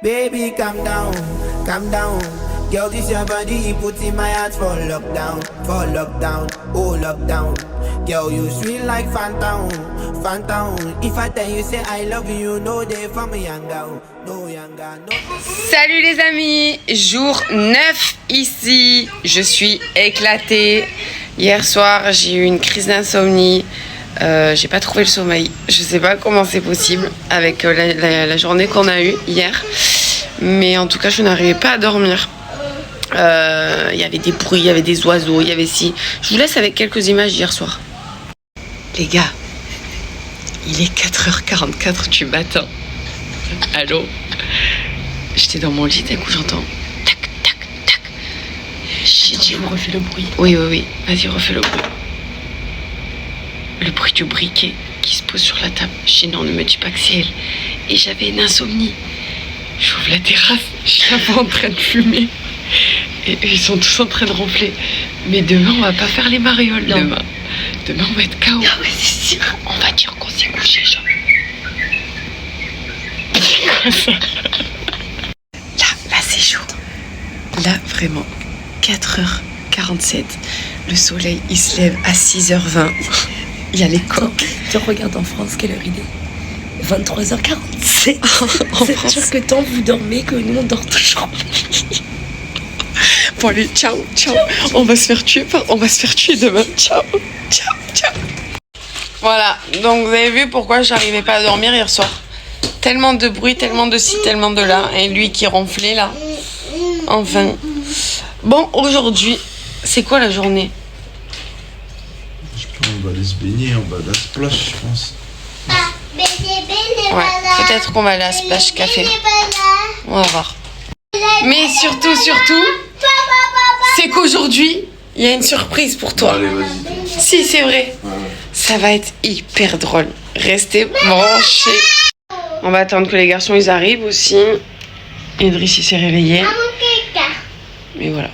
Baby, calm down, calm down. Girl, this your body, put in my heart for lockdown, oh lockdown. Girl, you sweet like phantom, phantom. If I tell you say I love you, no day for me younger, no younger, no. Salut les amis, jour 9 ici, je suis éclatée. Hier soir j'ai eu une crise d'insomnie, j'ai pas trouvé le sommeil, je sais pas comment c'est possible avec la journée qu'on a eue hier. Mais en tout cas je n'arrivais pas à dormir. Il y avait des bruits, il y avait des oiseaux, il y avait ci. Je vous laisse avec quelques images d'hier soir. Les gars, il est 4h44 du matin. Allô? J'étais dans mon lit, d'un coup j'entends tac, tac, tac. J'ai dit, refais le bruit. Oui, vas-y, refais le bruit. Le bruit du briquet qui se pose sur la table. J'ai dit non, ne me dis pas que c'est elle. Et j'avais une insomnie. J'ouvre la terrasse, je suis là-bas en train de fumer. Et ils sont tous en train de ronfler. Mais demain, on va pas faire les marioles. Demain, on va être KO. Non, mais c'est sûr. On va dire qu'on s'est couché, genre. Là, c'est chaud. Là, vraiment, 4h47. Le soleil, il se lève à 6h20. Il y a les coques. Tu regardes en France, quelle heure il est? 23h47. C'est sûr que tant vous dormez que nous, on dort toujours. Bon allez, ciao. On va se faire tuer demain. Ciao. Voilà, donc vous avez vu pourquoi j'arrivais pas à dormir hier soir. Tellement de bruit, tellement de ci, tellement de là. Et lui qui ronflait là. Enfin. Bon, aujourd'hui, c'est quoi la journée? Je pense qu'on va aller se baigner, on va à la splash, je pense. Ouais, peut-être qu'on va aller à Splash Café. On va voir. Mais surtout, c'est qu'aujourd'hui, il y a une surprise pour toi. Allez, vas-y. Si, c'est vrai. Ouais. Ça va être hyper drôle. Restez branchés. On va attendre que les garçons ils arrivent aussi. Idriss il s'est réveillé. Mais voilà.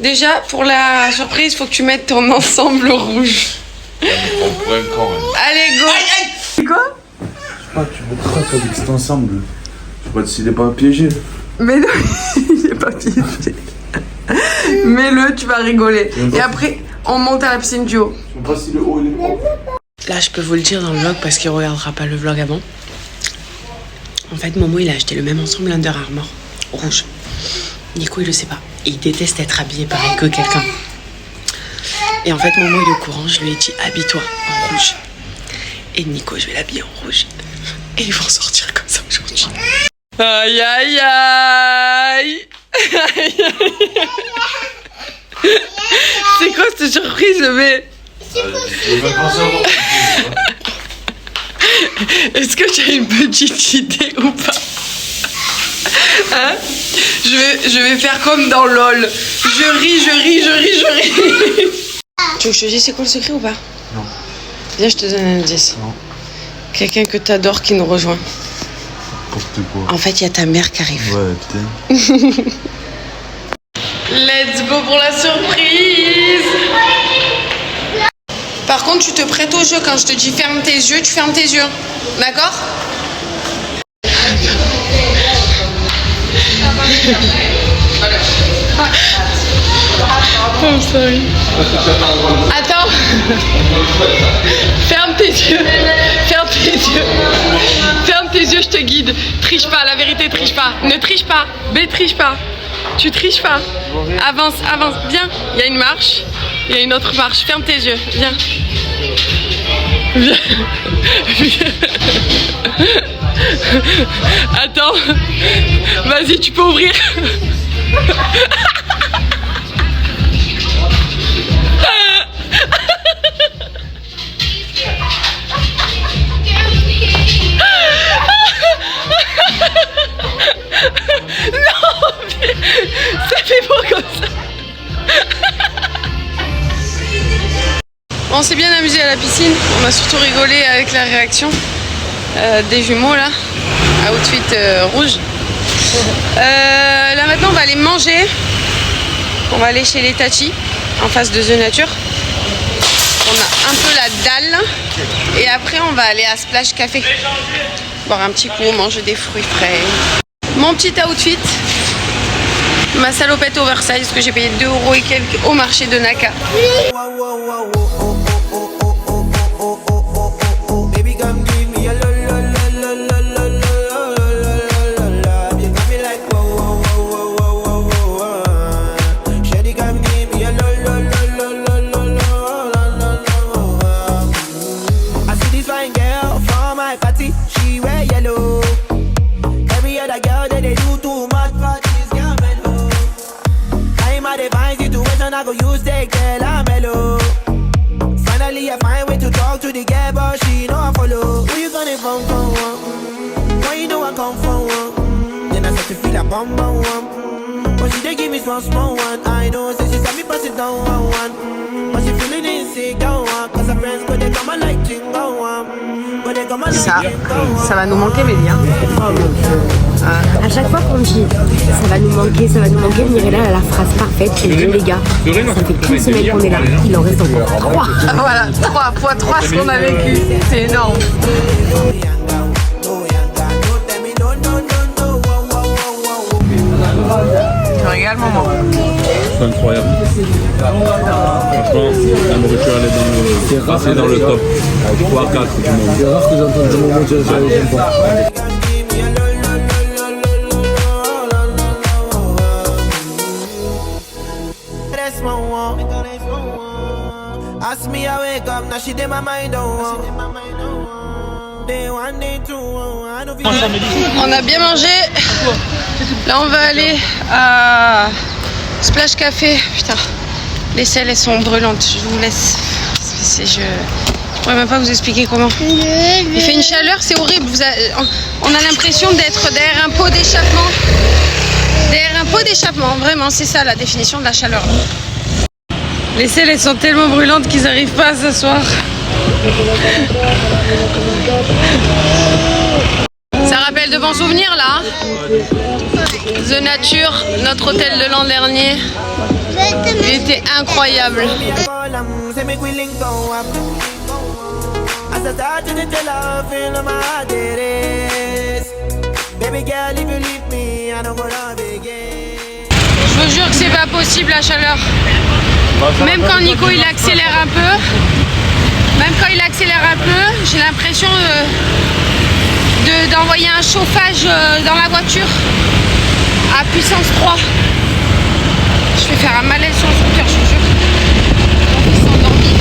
Déjà, pour la surprise, il faut que tu mettes ton ensemble rouge. On pourrait encore. Allez, go. C'est quoi? Ah, tu me craques avec cet ensemble. Je sais pas s'il est pas piégé. Mais non, il est pas piégé. Mets-le, tu vas rigoler. Et après, on monte à la piscine du haut. Je sais pas si le haut il est propre. Là, je peux vous le dire dans le vlog parce qu'il regardera pas le vlog avant. En fait, Momo, il a acheté le même ensemble Under Armour rouge. Nico, il le sait pas. Il déteste être habillé pareil que quelqu'un. Et en fait, Momo, il est au courant. Je lui ai dit, habille-toi en rouge. Et Nico, je vais l'habiller en rouge. Et ils vont sortir comme ça aujourd'hui. Aïe, aïe, aïe. C'est quoi cette surprise, mais Je vais pas savoir. est-ce que tu as une petite idée ou pas? Hein? Je vais faire comme dans LOL. Je ris. Tu veux que je te dise c'est quoi le secret ou pas? Non. Viens, je te donne un indice. Non. Quelqu'un que t'adores qui nous rejoint. N'importe quoi. En fait, il y a ta mère qui arrive. Ouais, putain. Let's go pour la surprise. Par contre, tu te prêtes au jeu. Quand je te dis ferme tes yeux, tu fermes tes yeux. D'accord? Oh, sorry. Attends. Ferme tes yeux. Ferme tes yeux, je te guide. Triche pas, la vérité, triche pas. Ne triche pas. B, triche pas. Tu triches pas. Avance. Viens. Il y a une marche. Il y a une autre marche. Ferme tes yeux. Viens. Attends. Vas-y, tu peux ouvrir. Non, mais ça fait pas comme ça. On s'est bien amusé à la piscine. On a surtout rigolé avec la réaction des jumeaux là, outfit rouge. Là maintenant on va aller manger. On va aller chez les Tachi en face de The Nature. On a un peu la dalle. Et après on va aller à Splash Café. Boire un petit coup, manger des fruits frais. mon petit outfit. Ma salopette oversize que j'ai payé 2 € et quelques au marché de Naka. I go use the girl I'm mellow. Finally I find way to talk to the girl, but she know I follow. Who you gonna phone for? Why you know I come for one? Then I start to feel a bum bum one. But she dey give me small small one. I know, say she said me pass it down one. But she feeling insecure one. Cause her friends go they come and like jingle one. But they come and like jingle one. Ça va nous manquer, Mélie. À chaque fois qu'on dit ça va nous manquer, Mirella a la phrase parfaite. Elle dit les gars, ça fait qu'une semaine qu'on est là, il en reste encore 3. Voilà, 3 fois 3 ce qu'on a vécu, c'est énorme. Tu régales, maman? C'est incroyable. Franchement, la nourriture elle est dans le top. 3, 4 du monde. C'est rare que j'entende de moment dire ça, j'aime pas. Ask me I wake up, now she did my mind on. Day one, day two, I don't feel. On a bien mangé. Là on va aller à Splash Café. Putain, les selles elles sont brûlantes. Je vous laisse. Je pourrais même pas vous expliquer comment. Il fait une chaleur, c'est horrible. On a l'impression d'être derrière un pot d'échappement. Derrière un pot d'échappement, vraiment, c'est ça la définition de la chaleur. Les selles elles sont tellement brûlantes qu'ils n'arrivent pas à s'asseoir. Ça rappelle de bons souvenirs là. The Nature, notre hôtel de l'an dernier. Il était incroyable. Je vous jure que c'est pas possible la chaleur. Même quand Nico il accélère un peu, j'ai l'impression d'envoyer un chauffage dans la voiture à puissance 3. Je vais faire un malaise sur le scooter, je vous jure. Ils sont endormis.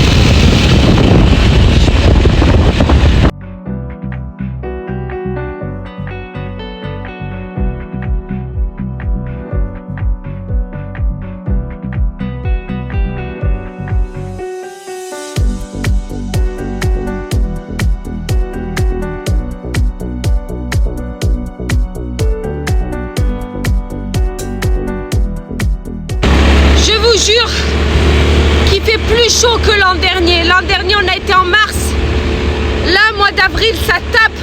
Jure qu'il fait plus chaud que l'an dernier. L'an dernier on a été en mars. Là mois d'avril ça tape.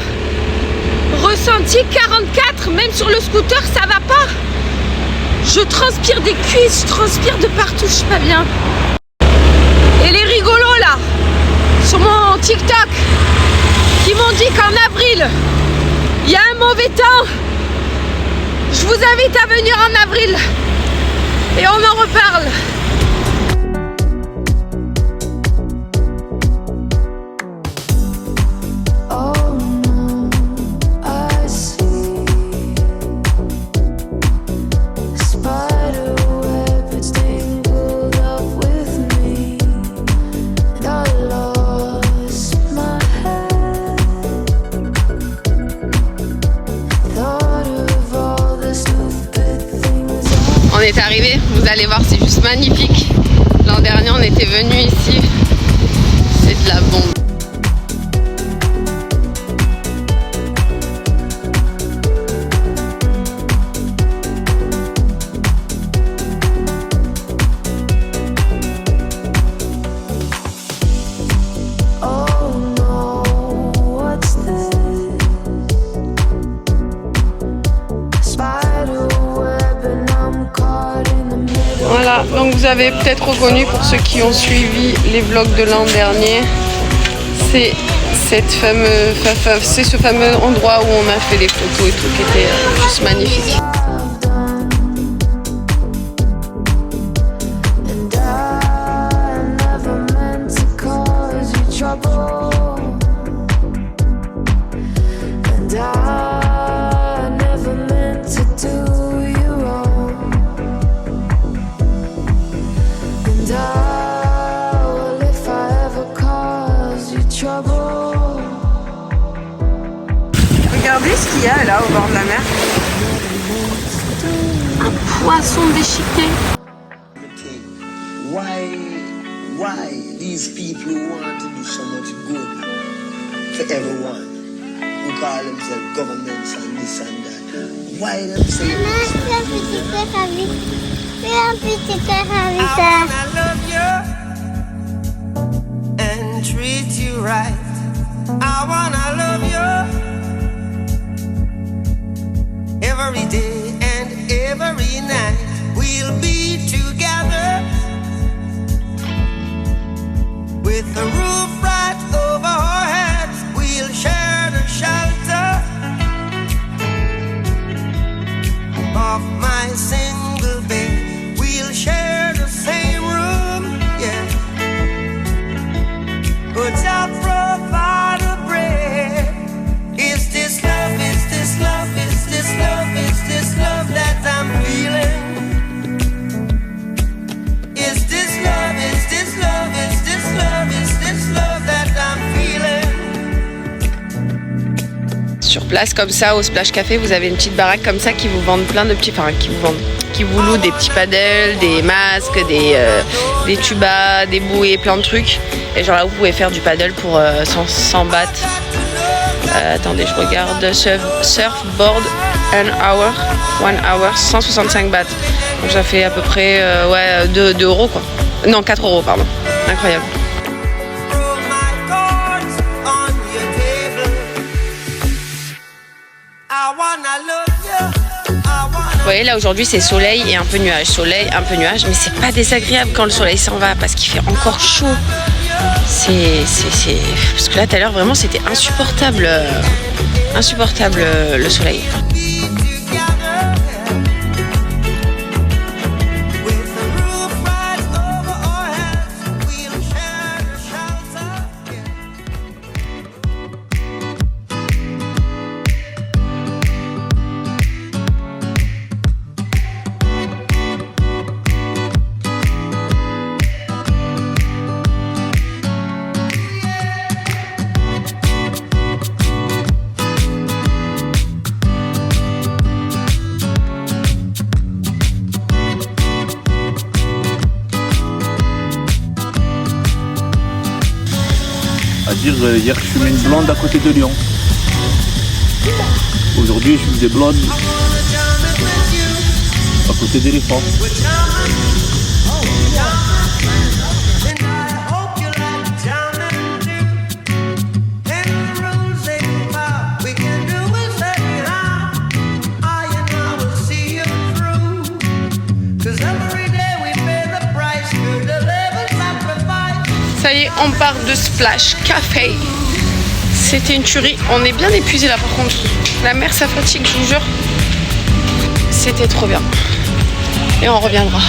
Ressenti 44. Même sur le scooter ça va pas. Je transpire des cuisses. Je transpire de partout. Je suis pas bien. Et les rigolos là sur mon TikTok qui m'ont dit qu'en avril il y a un mauvais temps. Je vous invite à venir en avril. Et on en reparle. On est arrivé, vous allez voir, c'est juste magnifique. L'an dernier, on était venu ici. C'est de la bombe. Voilà, donc vous avez peut-être reconnu pour ceux qui ont suivi les vlogs de l'an dernier, c'est c'est ce fameux endroit où on a fait les photos et tout qui était juste magnifique. Regardez ce qu'il y a là au bord de la mer. Un poisson déchiqueté. Why these people who want to do so much good for everyone, who call themselves governments and this and that, why them say this? I love you and treat you right. I wanna love you every day and every night. We'll be together with the roof right over our heads. We'll share the shelter of my single bed. We'll share the same room, yeah. But I'll provide a bread. Is this love, is this love, is this love, is this love that I'm feeling? Is this love, is this love, is this love, is this love that I'm feeling? Sur place comme ça au Splash Café, vous avez une petite baraque comme ça qui vous vendent plein de petits, qui vous louent des petits paddles, des masques, des tubas, des bouées, plein de trucs. Et genre là vous pouvez faire du paddle pour 100 bahts. Attendez, je regarde. Surfboard 1 hour, 165 bahts. Donc ça fait à peu près 2 euros quoi. Non, 4 euros pardon. Incroyable. Vous voyez là aujourd'hui c'est soleil et un peu nuage, soleil, un peu nuage, mais c'est pas désagréable quand le soleil s'en va parce qu'il fait encore chaud. Parce que là tout à l'heure vraiment c'était insupportable le soleil. Hier je fumais une blonde à côté de Lyon. Aujourd'hui je fume des blondes à côté d'éléphants. Ça y est, on part de Splash Café. C'était une tuerie. On est bien épuisé là par contre. La mer ça fatigue, je vous jure. C'était trop bien. Et on reviendra.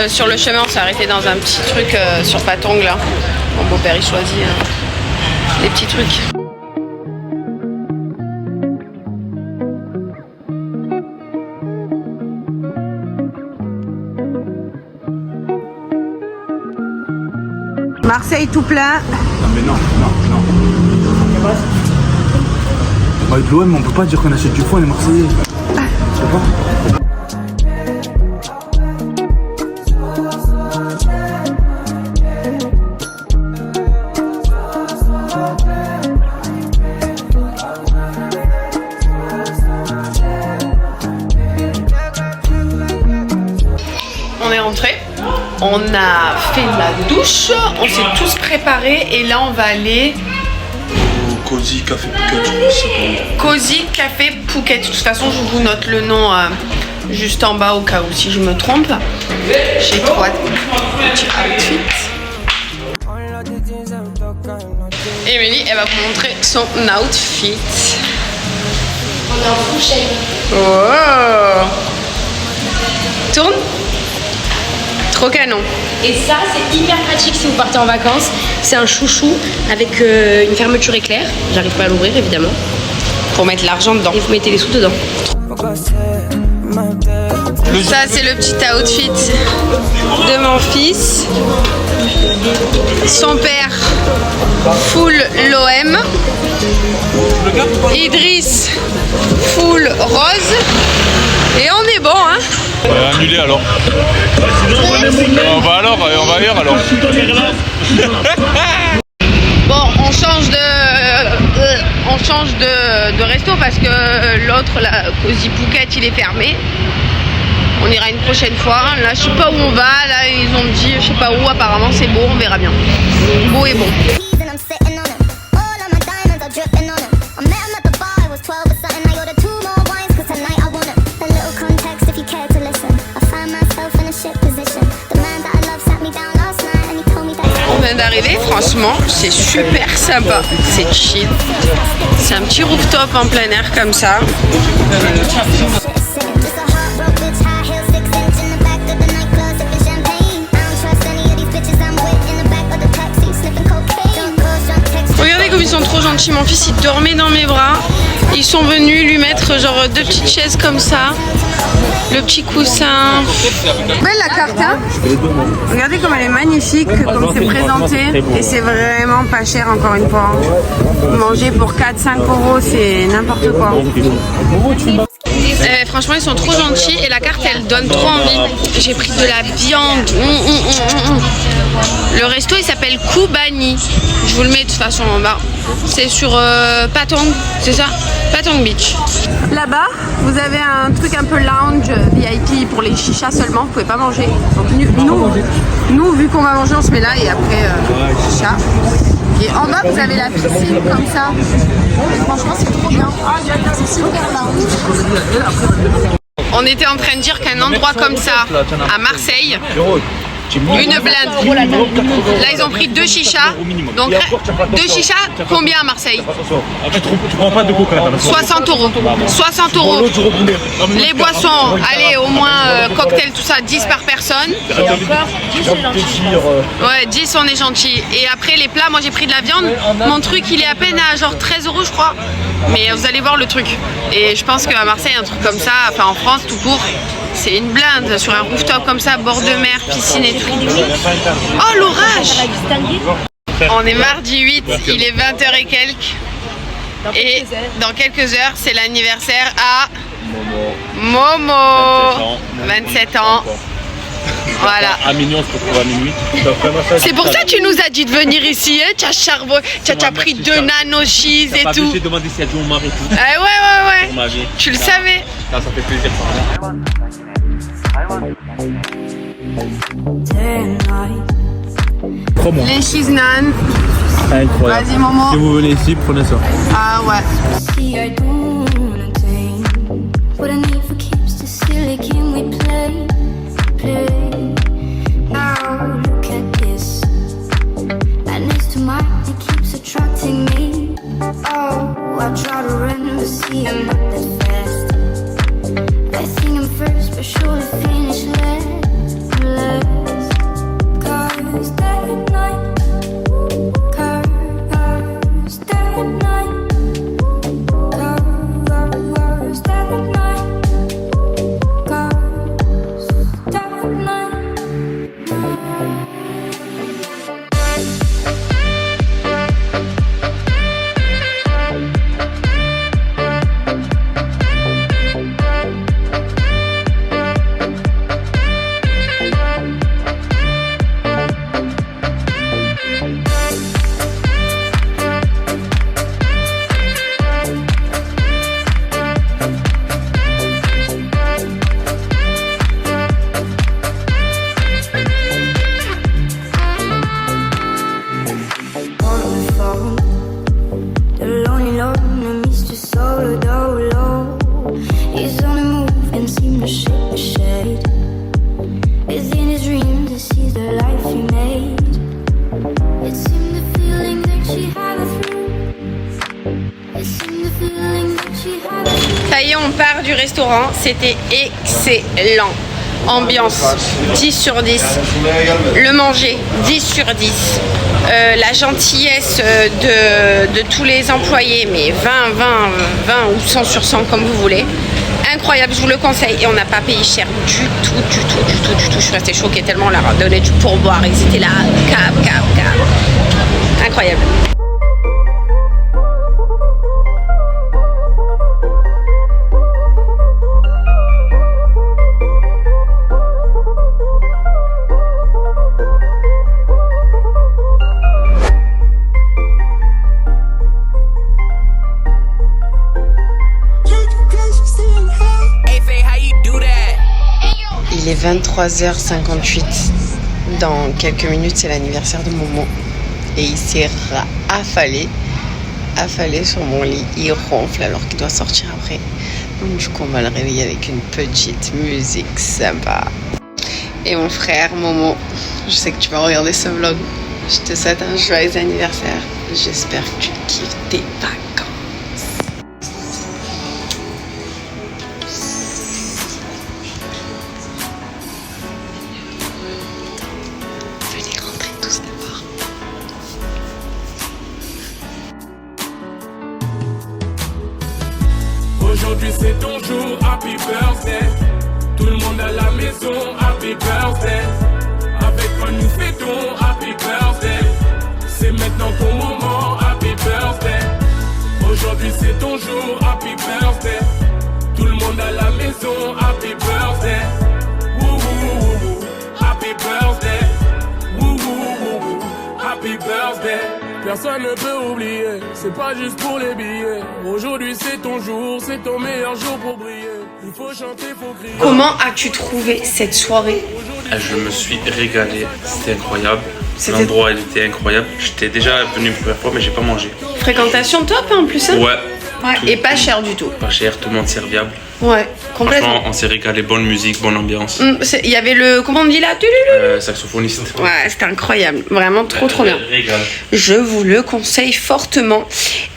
Sur le chemin, on s'est arrêté dans un petit truc sur Patong là. Mon beau-père il choisit des petits trucs. Marseille tout plein. Non mais non. Avec l'OM on peut pas dire qu'on achète du foin les Marseillais. Je sais pas. On a fait la douche, on s'est tous préparés et là on va aller Cozy Café Phuket, je crois que ça s'appelle. Cozy Café Phuket. De toute façon, je vous note le nom juste en bas au cas où si je me trompe. J'ai trois petits outfits. Émilie, elle va vous montrer son outfit. On est en full shade. Oh! Tourne. Trop canon. Et ça, c'est hyper pratique si vous partez en vacances. C'est un chouchou avec une fermeture éclair. J'arrive pas à l'ouvrir, évidemment. Pour mettre l'argent dedans. Et vous mettez les sous dedans. Ça, c'est le petit outfit de mon fils. Son père, full l'OM. Idriss, full rose. Et on est bon, hein? On va annuler alors. On va ailleurs alors. Bon, on change de resto parce que l'autre, la Cozy Phuket, il est fermé. On ira une prochaine fois. Là, je sais pas où on va. Là, ils ont dit, je sais pas où. Apparemment, c'est beau. On verra bien. Beau et bon. On vient d'arriver. Franchement, c'est super sympa. C'est chill. C'est un petit rooftop en plein air comme ça. Regardez comme ils sont trop gentils. Mon fils il dormait dans mes bras. Ils sont venus lui mettre genre deux petites chaises comme ça. Le petit coussin. Belle la carte, hein? Regardez comme elle est magnifique, comme c'est présenté. Et c'est vraiment pas cher encore une fois. Manger pour 4-5 euros, c'est n'importe quoi. Franchement, ils sont trop gentils et la carte elle donne trop envie. J'ai pris de la viande. Le resto il s'appelle Koubani. Je vous le mets de toute façon en bas. C'est sur Patong, c'est ça? Patong Beach. Là-bas, vous avez un truc un peu lounge VIP pour les chichas seulement. Vous pouvez pas manger. Donc nous vu qu'on va manger, on se met là et après chicha. Et en bas, vous avez la piscine comme ça. Et franchement, c'est trop bien. C'est super lounge. On était en train de dire qu'un endroit comme ça, à Marseille, une blinde. Là, ils ont pris 2 chichas. Donc, 2 chichas, combien à Marseille? Tu prends pas de coca. 60 euros. 60 euros. Les boissons, allez, au moins cocktail, tout ça, 10 par personne. Ouais, 10, on est gentil. Et après, les plats, moi j'ai pris de la viande. Mon truc, il est à peine à genre 13 euros, je crois. Mais vous allez voir le truc. Et je pense qu'à Marseille, un truc comme ça, enfin en France, tout court, c'est une blinde sur un rooftop comme ça, bord de mer, piscine et tout. Oh, l'orage! On est mardi 8, il est 20h et quelques. Et dans quelques heures, c'est l'anniversaire à Momo. 27 ans. Voilà. À minuit, on se retrouve à minuit. C'est pour ça que tu nous as dit de venir ici, hein? Tu as charbon, tu as pris 2 nano cheese et tout. J'ai demandé si elle joue au mari et tout. Ah ouais. Tu le savais. Ça fait plaisir. Les cheese naan. Incroyable. Vas-y, Momo. Si vous venez ici, prenez ça. Ah ouais. Ça y est, on part du restaurant. C'était excellent. Ambiance 10 sur 10. Le manger 10 sur 10. La gentillesse de tous les employés, mais 20 ou 100 sur 100 comme vous voulez. Incroyable, je vous le conseille. Et on n'a pas payé cher du tout. Je suis restée choquée tellement on leur a donné du pourboire. Ils étaient là, cap. Incroyable. Il est 23h58. Dans quelques minutes, c'est l'anniversaire de Momo. Et il s'est affalé sur mon lit. Il ronfle alors qu'il doit sortir après. Donc du coup, on va le réveiller avec une petite musique sympa. Et mon frère Momo, je sais que tu vas regarder ce vlog. Je te souhaite un joyeux anniversaire. J'espère que tu kiffes tes vacances. Aujourd'hui c'est ton jour, happy birthday. Tout le monde à la maison, happy birthday. Avec moi nous fêtons, happy birthday. C'est maintenant ton moment, happy birthday. Aujourd'hui c'est ton jour, happy birthday. Tout le monde à la maison, happy birthday. Woo woo woo woo, happy birthday. Woo woo woo woo, happy birthday. Personne ne peut oublier, c'est pas juste pour les billets. Aujourd'hui c'est ton jour, c'est ton meilleur jour pour briller. Il faut chanter, faut crier. Comment as-tu trouvé cette soirée? Je me suis régalé, c'était incroyable. L'endroit il était incroyable. J'étais déjà venu une première fois mais j'ai pas mangé. Fréquentation top en plus hein? Ouais. Et pas cher du tout. Pas cher, tout le monde serviable. Ouais, complètement. Franchement, on s'est régalé, bonne musique, bonne ambiance. Il y avait le, comment on dit là? Saxophoniste. Ouais, c'était incroyable. Vraiment trop bien. Régal. Je vous le conseille fortement.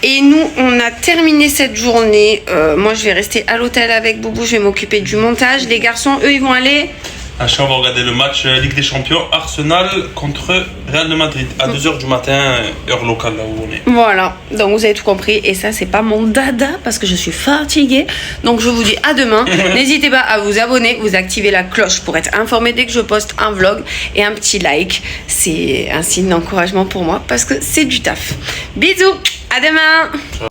Et nous, on a terminé cette journée. Moi, je vais rester à l'hôtel avec Boubou. Je vais m'occuper du montage. Les garçons, eux, ils vont aller... On va regarder le match Ligue des Champions, Arsenal contre Real de Madrid à 2h du matin, heure locale là où on est. Voilà, donc vous avez tout compris. Et ça, c'est pas mon dada parce que je suis fatiguée. Donc je vous dis à demain. N'hésitez pas à vous abonner, vous activer la cloche pour être informé dès que je poste un vlog. Et un petit like, c'est un signe d'encouragement pour moi parce que c'est du taf. Bisous, à demain.